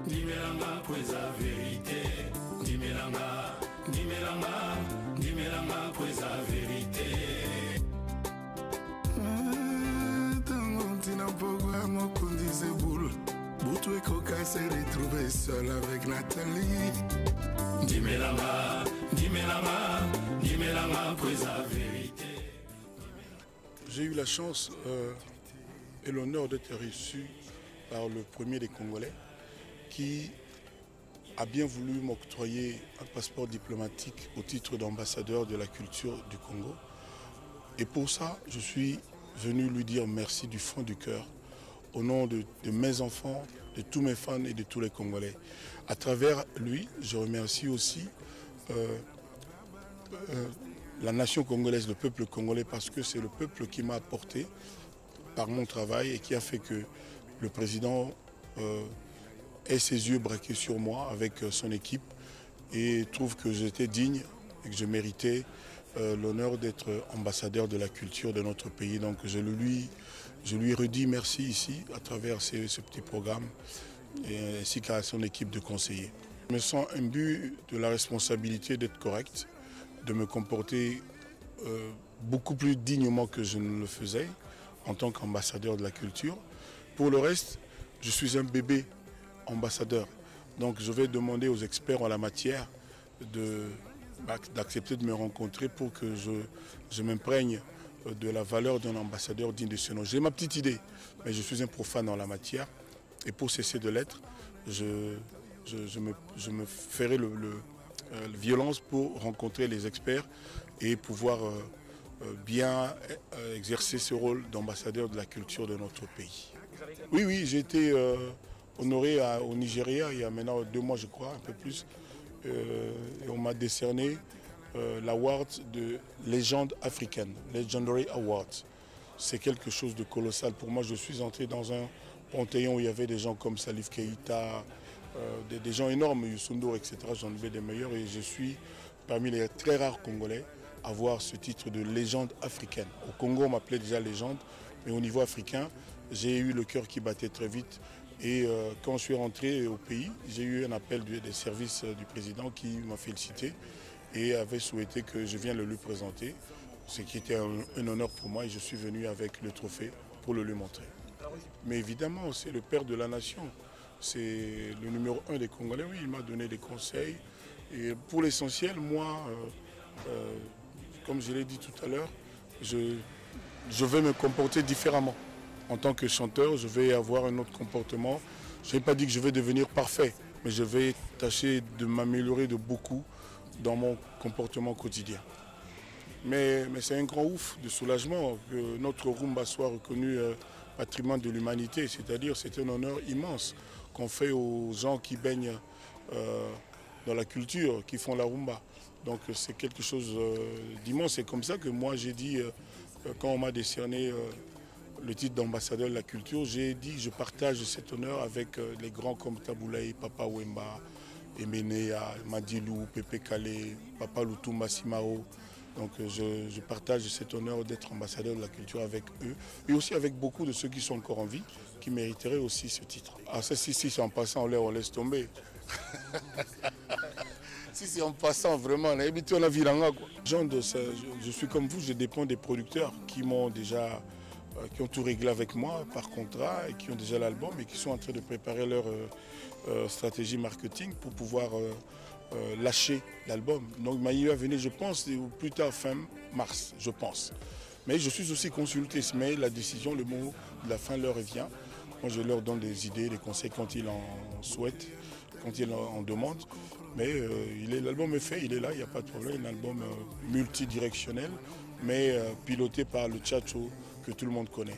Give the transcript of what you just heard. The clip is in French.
Dimelanga, pues la vérité. Dimelanga, pues la vérité. Tango tina pogwa mokundi zeboul. Boutou et Coca s'est retrouvé seul avec Nathalie. Dimelanga, pues la vérité. J'ai eu la chance et l'honneur d'être reçu par le premier des Congolais qui a bien voulu m'octroyer un passeport diplomatique au titre d'ambassadeur de la culture du Congo. Et pour ça, je suis venu lui dire merci du fond du cœur, au nom de mes enfants, de tous mes fans et de tous les Congolais. À travers lui, je remercie aussi la nation congolaise, le peuple congolais, parce que c'est le peuple qui m'a apporté par mon travail et qui a fait que le président ait ses yeux braqués sur moi avec son équipe et trouve que j'étais digne et que je méritais l'honneur d'être ambassadeur de la culture de notre pays. Donc je lui redis merci ici à travers ce petit programme ainsi qu'à son équipe de conseillers. Je me sens imbu de la responsabilité d'être correct, de me comporter beaucoup plus dignement que je ne le faisais en tant qu'ambassadeur de la culture. Pour le reste, je suis un bébé ambassadeur. Donc je vais demander aux experts en la matière d'accepter de me rencontrer pour que je m'imprègne de la valeur d'un ambassadeur digne de ce nom. J'ai ma petite idée, mais je suis un profane en la matière. Et pour cesser de l'être, je me ferai violence pour rencontrer les experts et pouvoir bien exercer ce rôle d'ambassadeur de la culture de notre pays. Oui, j'ai été honoré au Nigeria il y a maintenant 2 mois, je crois, un peu plus. Et on m'a décerné l'award de légende africaine, Legendary Award. C'est quelque chose de colossal. Pour moi, je suis entré dans un panthéon où il y avait des gens comme Salif Keïta, des gens énormes, Youssou N'Dour, etc. J'en avais des meilleurs et je suis parmi les très rares Congolais à avoir ce titre de légende africaine. Au Congo, on m'appelait déjà légende, mais au niveau africain, j'ai eu le cœur qui battait très vite. Et quand je suis rentré au pays, j'ai eu un appel des services du président qui m'a félicité et avait souhaité que je vienne le lui présenter, ce qui était un honneur pour moi et je suis venu avec le trophée pour le lui montrer. Mais évidemment, c'est le père de la nation, c'est le numéro 1 des Congolais, oui, il m'a donné des conseils. Et pour l'essentiel, moi, comme je l'ai dit tout à l'heure, je vais me comporter différemment. En tant que chanteur, je vais avoir un autre comportement. Je n'ai pas dit que je vais devenir parfait, mais je vais tâcher de m'améliorer de beaucoup dans mon comportement quotidien. Mais c'est un grand ouf de soulagement que notre rumba soit reconnu patrimoine de l'humanité. C'est-à-dire c'est un honneur immense qu'on fait aux gens qui baignent dans la culture, qui font la rumba. Donc c'est quelque chose d'immense. C'est comme ça que moi j'ai dit, quand on m'a décerné le titre d'ambassadeur de la culture, j'ai dit que je partage cet honneur avec les grands comme Taboulaye, Papa Wemba, Emenea, Madilou, Pepe Kale, Papa Lutumba Simao. Donc je partage cet honneur d'être ambassadeur de la culture avec eux et aussi avec beaucoup de ceux qui sont encore en vie, qui mériteraient aussi ce titre. Ah ça, si c'est en passant, on laisse tomber. Si c'est en passant, vraiment, on a habitué à la viranga. Je suis comme vous, je dépends des producteurs qui m'ont déjà, qui ont tout réglé avec moi par contrat et qui ont déjà l'album et qui sont en train de préparer leur stratégie marketing pour pouvoir lâcher l'album. Donc Maï va venir, je pense, plus tard fin mars, je pense. Mais je suis aussi consulté, mais la décision, le mot de la fin leur revient. Moi, je leur donne des idées, des conseils quand ils en souhaitent, quand ils en demandent. Mais l'album est fait, il est là, il n'y a pas de problème. Un album multidirectionnel, mais piloté par le Tchatcho que tout le monde connaît.